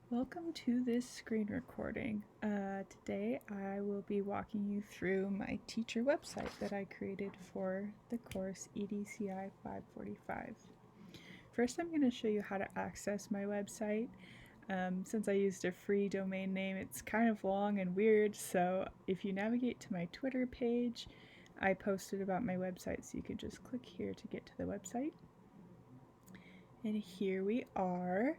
Welcome to this screen recording. Today I will be walking you through my teacher website that I created for the course EDCI 545. First, I'm going to show you how to access my website. Since I used a free domain name, it's kind of long and weird, so if you navigate to my Twitter page, I posted about my website, so you can just click here to get to the website. And here we are.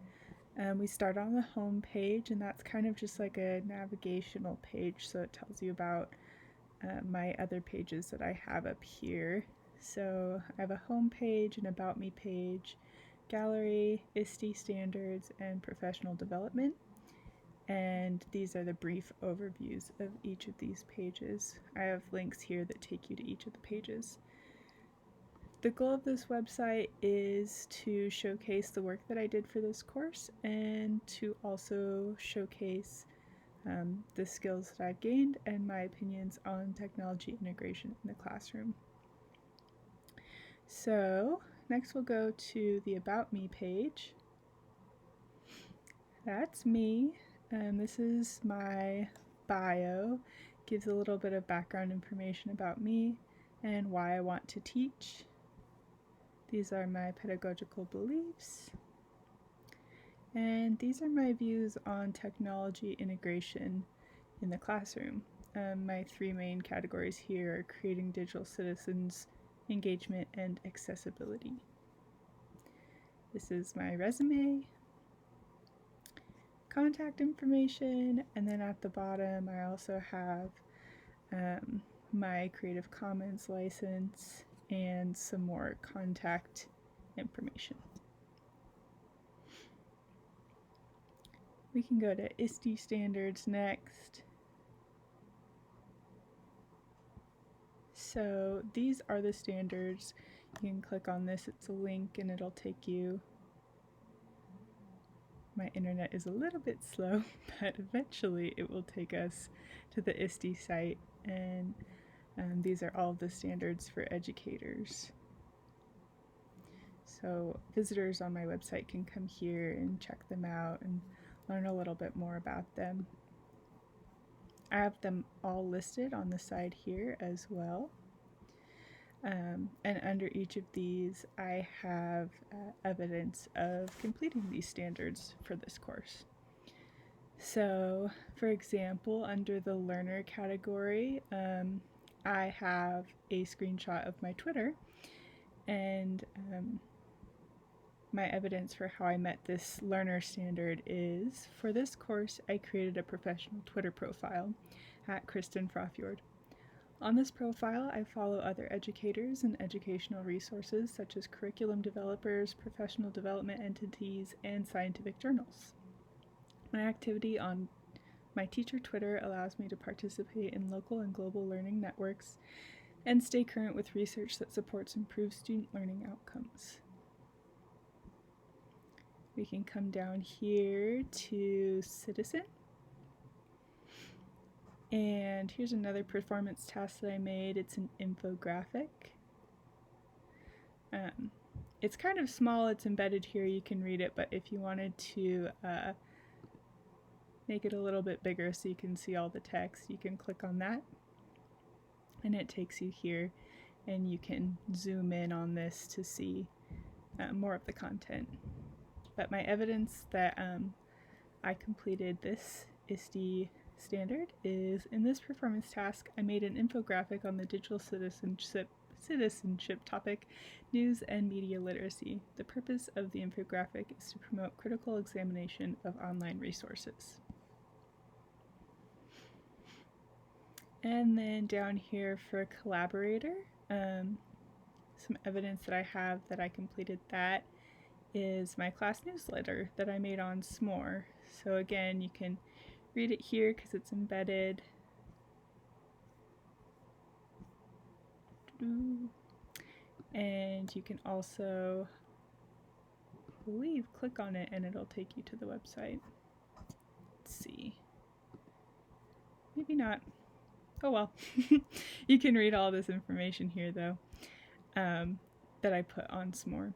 We start on the home page, and that's kind of just like a navigational page, so it tells you about my other pages that I have up here. So I have a home page, an about me page, gallery, ISTE standards, and professional development. And these are the brief overviews of each of these pages. I have links here that take you to each of the pages. The goal of this website is to showcase the work that I did for this course and to also showcase the skills that I've gained and my opinions on technology integration in the classroom. So next we'll go to the About Me page. That's me, and this is my bio. Gives a little bit of background information about me and why I want to teach. These are my pedagogical beliefs, and these are my views on technology integration in the classroom. My three main categories here are creating digital citizens, engagement, and accessibility. This is my resume, contact information, and then at the bottom I also have my Creative Commons license and some more contact information. We can go to ISTE standards next. So these are the standards. You can click on this, it's a link, and it'll take you. My internet is a little bit slow, but eventually it will take us to the ISTE site, and these are all the standards for educators. So visitors on my website can come here and check them out and learn a little bit more about them. I have them all listed on the side here as well. And under each of these, I have evidence of completing these standards for this course. So, for example, under the learner category, I have a screenshot of my Twitter, and my evidence for how I met this learner standard is, for this course, I created a professional Twitter profile at Kristen Frofjord. On this profile, I follow other educators and educational resources such as curriculum developers, professional development entities, and scientific journals. My activity on my teacher Twitter allows me to participate in local and global learning networks and stay current with research that supports improved student learning outcomes. We can come down here to Citizen. And here's another performance task that I made. It's an infographic. It's kind of small, it's embedded here, you can read it, but if you wanted to make it a little bit bigger so you can see all the text, you can click on that and it takes you here, and you can zoom in on this to see more of the content. But my evidence that I completed this ISTE standard is, in this performance task, I made an infographic on the digital citizenship topic, news and media literacy. The purpose of the infographic is to promote critical examination of online resources. And then down here for collaborator, some evidence that I have that I completed that is my class newsletter that I made on S'more. So again, you can read it here because it's embedded. And you can also, I believe, click on it and it'll take you to the website. Let's see. Maybe not. Oh well. You can read all this information here though, that I put on S'more.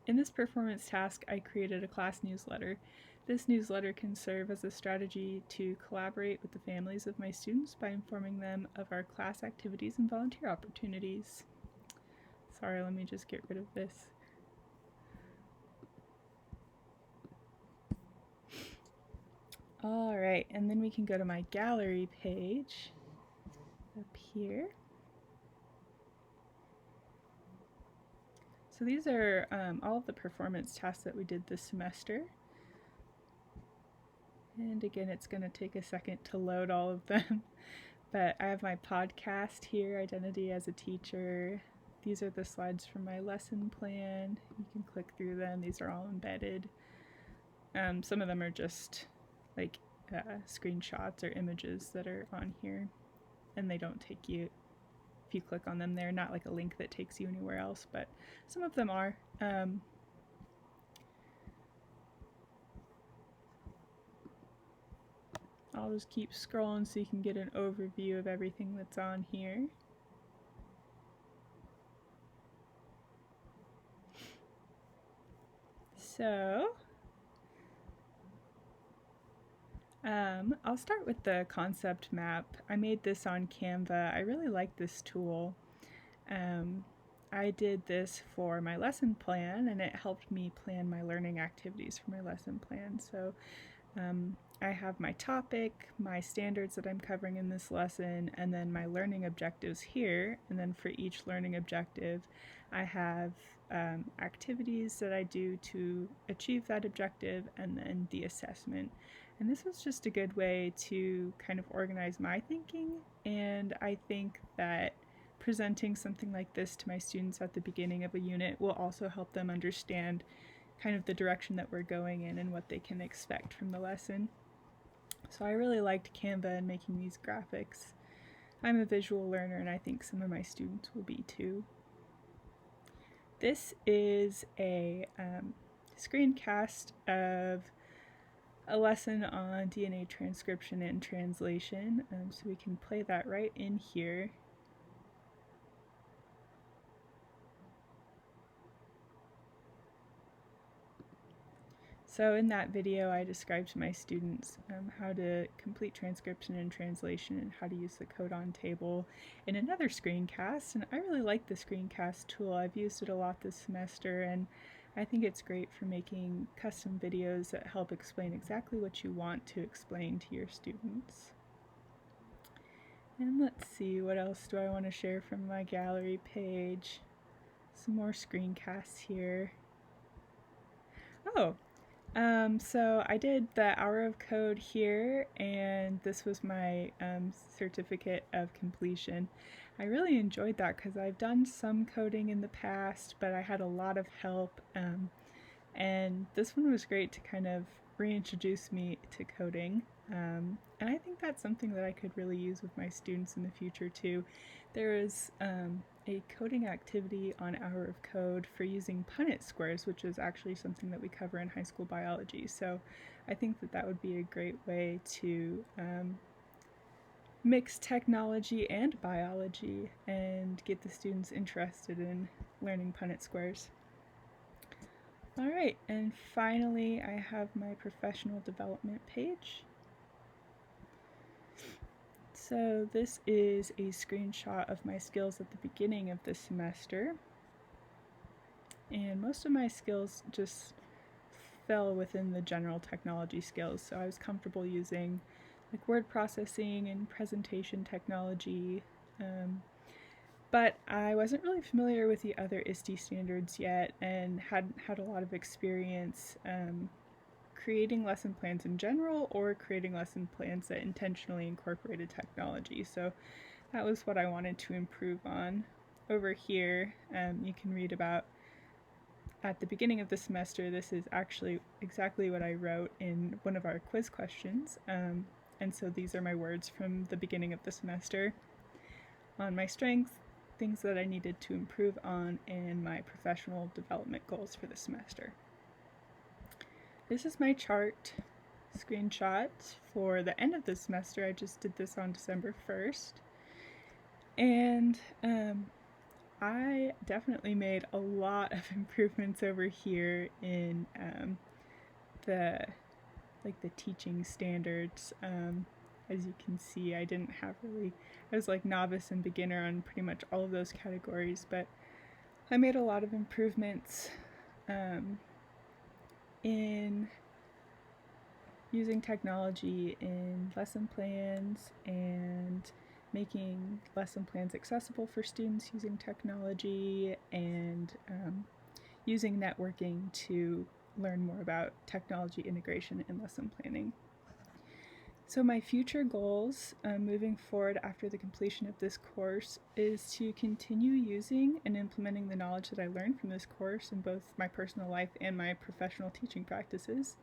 In this performance task, I created a class newsletter This newsletter can serve as a strategy to collaborate with the families of my students by informing them of our class activities and volunteer opportunities. Sorry, let me just get rid of this. All right, and then we can go to my gallery page up here. So these are all of the performance tasks that we did this semester. And again, it's going to take a second to load all of them. But I have my podcast here, Identity as a Teacher. These are the slides from my lesson plan. You can click through them. These are all embedded. Some of them are just like screenshots or images that are on here, and they don't take you, if you click on them, they're not like a link that takes you anywhere else, but some of them are. I'll just keep scrolling so you can get an overview of everything that's on here. So, I'll start with the concept map. I made this on Canva. I really like this tool. I did this for my lesson plan, and it helped me plan my learning activities for my lesson plan. So I have my topic, my standards that I'm covering in this lesson, and then my learning objectives here. And then for each learning objective, I have activities that I do to achieve that objective, and then the assessment. And this was just a good way to kind of organize my thinking, and I think that presenting something like this to my students at the beginning of a unit will also help them understand kind of the direction that we're going in and what they can expect from the lesson. So I really liked Canva and making these graphics. I'm a visual learner, and I think some of my students will be too. This is a screencast of a lesson on DNA transcription and translation, so we can play that right in here. So in that video, I described to my students how to complete transcription and translation and how to use the codon table in another screencast. And I really like the screencast tool. I've used it a lot this semester, and I think it's great for making custom videos that help explain exactly what you want to explain to your students. And let's see, what else do I want to share from my gallery page? Some more screencasts here. Oh, so I did the hour of code here, and this was my certificate of completion. I really enjoyed that because I've done some coding in the past, but I had a lot of help, and this one was great to kind of reintroduce me to coding. And I think that's something that I could really use with my students in the future too. There is a coding activity on Hour of Code for using Punnett squares, which is actually something that we cover in high school biology. So I think that that would be a great way to mix technology and biology and get the students interested in learning Punnett squares. All right, and finally I have my professional development page. So this is a screenshot of my skills at the beginning of the semester. And most of my skills just fell within the general technology skills. So I was comfortable using like word processing and presentation technology. But I wasn't really familiar with the other ISTE standards yet, and hadn't had a lot of experience creating lesson plans in general or creating lesson plans that intentionally incorporated technology. So that was what I wanted to improve on. Over here, you can read about at the beginning of the semester. This is actually exactly what I wrote in one of our quiz questions. And so these are my words from the beginning of the semester on my strengths, things that I needed to improve on, and my professional development goals for the semester. This is my chart screenshot for the end of the semester. I just did this on December 1st. And I definitely made a lot of improvements over here in the like the teaching standards. As you can see, I was like novice and beginner on pretty much all of those categories, but I made a lot of improvements in using technology in lesson plans and making lesson plans accessible for students using technology, and using networking to learn more about technology integration in lesson planning. So my future goals moving forward after the completion of this course is to continue using and implementing the knowledge that I learned from this course in both my personal life and my professional teaching practices.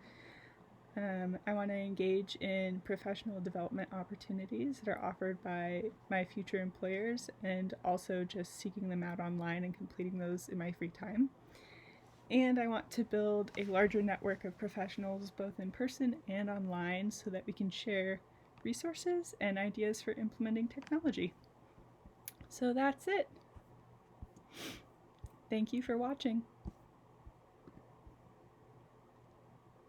I want to engage in professional development opportunities that are offered by my future employers, and also just seeking them out online and completing those in my free time. And I want to build a larger network of professionals both in person and online so that we can share resources and ideas for implementing technology. So that's it. Thank you for watching.